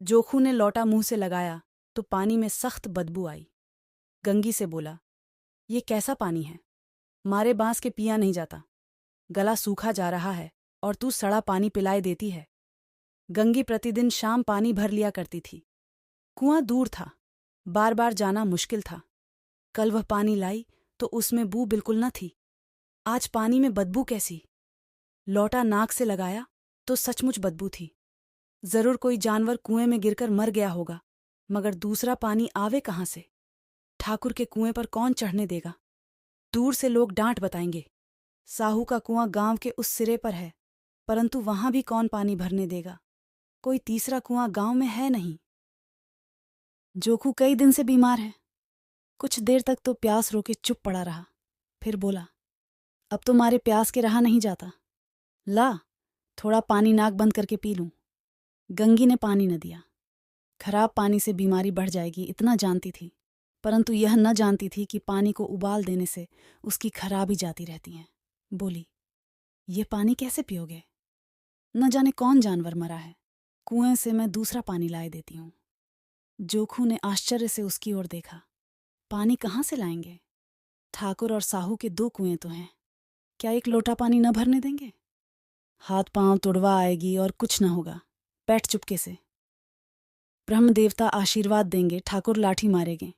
जोखू ने लौटा मुंह से लगाया तो पानी में सख्त बदबू आई। गंगी से बोला, ये कैसा पानी है? मारे बांस के पिया नहीं जाता। गला सूखा जा रहा है और तू सड़ा पानी पिलाए देती है। गंगी प्रतिदिन शाम पानी भर लिया करती थी। कुआं दूर था, बार बार जाना मुश्किल था। कल वह पानी लाई तो उसमें बू बिल्कुल न थी। आज पानी में बदबू कैसी? लौटा नाक से लगाया तो सचमुच बदबू थी। जरूर कोई जानवर कुएं में गिरकर मर गया होगा, मगर दूसरा पानी आवे कहाँ से? ठाकुर के कुएं पर कौन चढ़ने देगा? दूर से लोग डांट बताएंगे। साहू का कुआं गांव के उस सिरे पर है, परंतु वहां भी कौन पानी भरने देगा? कोई तीसरा कुआं गांव में है नहीं। जोखू कई दिन से बीमार है। कुछ देर तक तो प्यास रोके चुप पड़ा रहा, फिर बोला, अब तो मारे प्यास के रहा नहीं जाता। ला, थोड़ा पानी नाक बंद करके पी लूं। गंगी ने पानी न दिया। खराब पानी से बीमारी बढ़ जाएगी इतना जानती थी, परंतु यह न जानती थी कि पानी को उबाल देने से उसकी खराबी जाती रहती है। बोली, ये पानी कैसे पियोगे? न जाने कौन जानवर मरा है। कुएं से मैं दूसरा पानी लाए देती हूं। जोखू ने आश्चर्य से उसकी ओर देखा। पानी कहाँ से लाएंगे? ठाकुर और साहू के 2 कुएं तो हैं, क्या एक लोटा पानी न भरने देंगे? हाथ पांव तुड़वा आएगी और कुछ न होगा। बैठ चुपके से। ब्रह्म देवता आशीर्वाद देंगे, ठाकुर लाठी मारेंगे,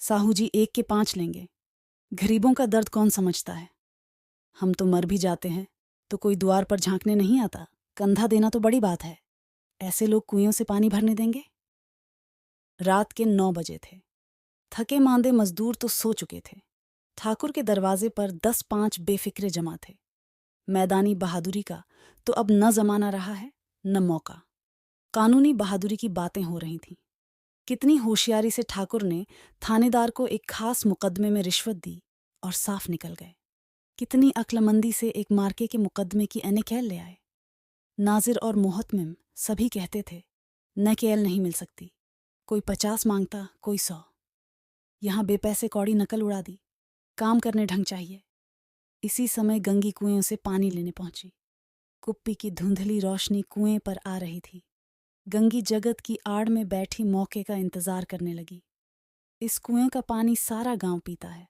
साहू जी 1 के 5 लेंगे। गरीबों का दर्द कौन समझता है? हम तो मर भी जाते हैं तो कोई द्वार पर झांकने नहीं आता। कंधा देना तो बड़ी बात है। ऐसे लोग कुएं से पानी भरने देंगे? रात के 9 बजे थे। थके मांदे मजदूर तो सो चुके थे। ठाकुर के दरवाजे पर 10-5 बेफिक्रे जमा थे। मैदानी बहादुरी का तो अब न जमाना रहा है न मौका। कानूनी बहादुरी की बातें हो रही थीं। कितनी होशियारी से ठाकुर ने थानेदार को एक खास मुकदमे में रिश्वत दी और साफ निकल गए। कितनी अक्लमंदी से एक मार्के के मुकदमे की एनेकैल ले आए। नाजिर और मोहतमिम सभी कहते थे, नकेल नहीं मिल सकती। कोई 50 मांगता, कोई 100। यहां बेपैसे कौड़ी नकल उड़ा दी। काम करने ढंग चाहिए। इसी समय गंगी कुएं से पानी लेने पहुंची। कुप्पी की धुंधली रोशनी कुएं पर आ रही थी। गंगी जगत की आड़ में बैठी मौके का इंतजार करने लगी। इस कुएं का पानी सारा गांव पीता है।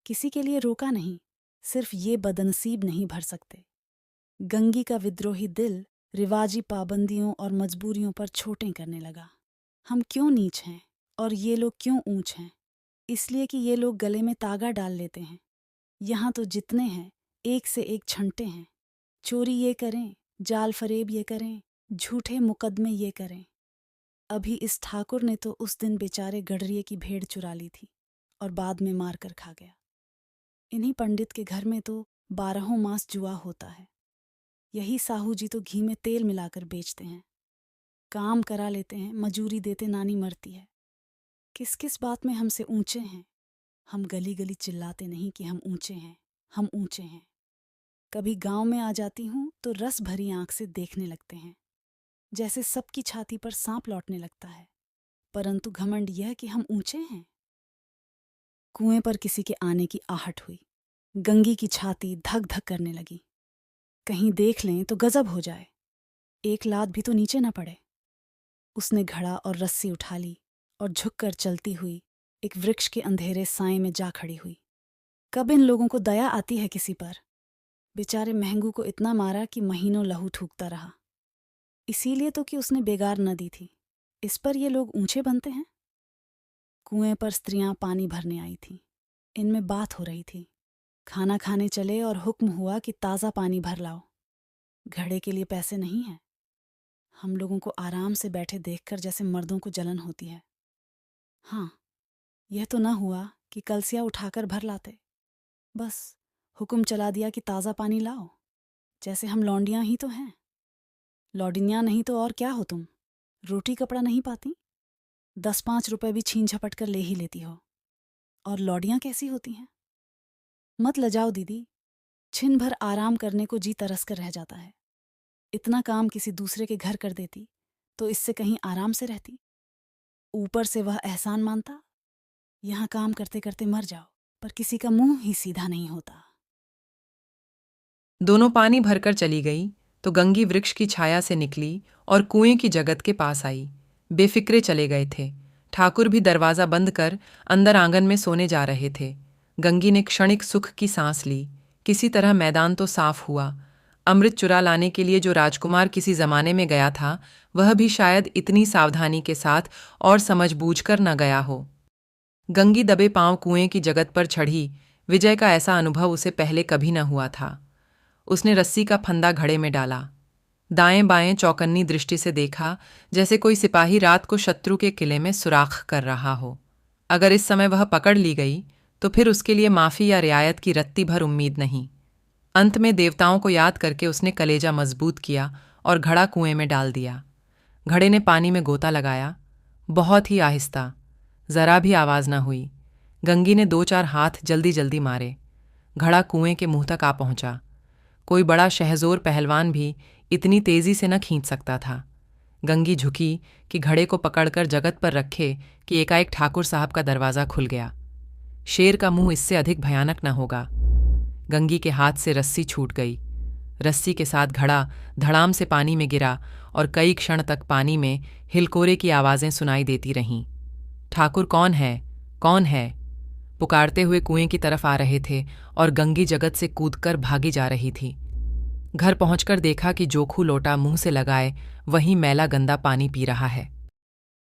किसी के लिए रोका नहीं, सिर्फ ये बदनसीब नहीं भर सकते। गंगी का विद्रोही दिल रिवाजी पाबंदियों और मजबूरियों पर छोटें करने लगा। हम क्यों नीच हैं और ये लोग क्यों ऊंच हैं? इसलिए कि ये लोग गले में तागा डाल लेते हैं। यहाँ तो जितने हैं एक से एक छंटे हैं। चोरी ये करें, जाल फरेब ये करें, झूठे मुकदमे ये करें। अभी इस ठाकुर ने तो उस दिन बेचारे गडरिये की भेड़ चुरा ली थी और बाद में मार कर खा गया। इन्हीं पंडित के घर में तो 12 मास जुआ होता है। यही साहू जी तो घी में तेल मिलाकर बेचते हैं। काम करा लेते हैं, मजूरी देते नानी मरती है। किस किस बात में हमसे ऊंचे हैं? हम गली गली चिल्लाते नहीं कि हम ऊंचे हैं, हम ऊंचे हैं। कभी गांव में आ जाती हूं तो रस भरी आंख से देखने लगते हैं, जैसे सबकी छाती पर सांप लौटने लगता है। परंतु घमंड यह कि हम ऊंचे हैं। कुएं पर किसी के आने की आहट हुई। गंगी की छाती धक धक करने लगी। कहीं देख लें तो गजब हो जाए, एक लात भी तो नीचे न पड़े। उसने घड़ा और रस्सी उठा ली और झुककर चलती हुई एक वृक्ष के अंधेरे साए में जा खड़ी हुई। कब इन लोगों को दया आती है किसी पर? बेचारे महंगू को इतना मारा कि महीनों लहू ठूकता रहा। इसीलिए तो कि उसने बेगार न दी थी। इस पर ये लोग ऊंचे बनते हैं। कुएं पर स्त्रियां पानी भरने आई थीं। इनमें बात हो रही थी। खाना खाने चले और हुक्म हुआ कि ताज़ा पानी भर लाओ। घड़े के लिए पैसे नहीं हैं। हम लोगों को आराम से बैठे देखकर जैसे मर्दों को जलन होती है। हाँ, यह तो न हुआ कि कलसिया उठाकर भर लाते। बस हुक्म चला दिया कि ताज़ा पानी लाओ, जैसे हम लौंडियां ही तो हैं। लौंडियां नहीं तो और क्या हो तुम? रोटी कपड़ा नहीं पाती? 10-5 रुपए भी छीन झपट कर ले ही लेती हो। और लौंडियां कैसी होती हैं? मत लजाओ दीदी, छिन भर आराम करने को जी तरस कर रह जाता है। इतना काम किसी दूसरे के घर कर देती तो इससे कहीं आराम से रहती। ऊपर से वह एहसान मानता। यहाँ काम करते करते मर जाओ, पर किसी का मुंह ही सीधा नहीं होता। दोनों पानी भरकर चली गई तो गंगी वृक्ष की छाया से निकली और कुएं की जगत के पास आई। बेफिक्रे चले गए थे। ठाकुर भी दरवाज़ा बंद कर अंदर आंगन में सोने जा रहे थे। गंगी ने क्षणिक सुख की सांस ली। किसी तरह मैदान तो साफ हुआ। अमृत चुरा लाने के लिए जो राजकुमार किसी जमाने में गया था, वह भी शायद इतनी सावधानी के साथ और समझबूझकर न गया हो। गंगी दबे पांव कुएं की जगत पर चढ़ी। विजय का ऐसा अनुभव उसे पहले कभी न हुआ था। उसने रस्सी का फंदा घड़े में डाला। दाएं बाएं चौकन्नी दृष्टि से देखा, जैसे कोई सिपाही रात को शत्रु के किले में सुराख कर रहा हो। अगर इस समय वह पकड़ ली गई तो फिर उसके लिए माफी या रियायत की रत्ती भर उम्मीद नहीं। अंत में देवताओं को याद करके उसने कलेजा मजबूत किया और घड़ा कुएं में डाल दिया। घड़े ने पानी में गोता लगाया, बहुत ही आहिस्ता, जरा भी आवाज न हुई। गंगी ने 2-4 हाथ जल्दी जल्दी मारे। घड़ा कुएं के मुंह तक आ पहुंचा। कोई बड़ा शहजोर पहलवान भी इतनी तेजी से न खींच सकता था। गंगी झुकी कि घड़े को पकड़कर जगत पर रखे कि एकाएक ठाकुर साहब का दरवाजा खुल गया। शेर का मुंह इससे अधिक भयानक न होगा। गंगी के हाथ से रस्सी छूट गई। रस्सी के साथ घड़ा धड़ाम से पानी में गिरा और कई क्षण तक पानी में हिलकोरे की आवाजें सुनाई देती रहीं। ठाकुर कौन है, कौन है, पुकारते हुए कुएं की तरफ आ रहे थे और गंगी जगत से कूदकर भागी जा रही थी। घर पहुंचकर देखा कि जोखू लोटा मुंह से लगाए वहीं मैला गंदा पानी पी रहा है।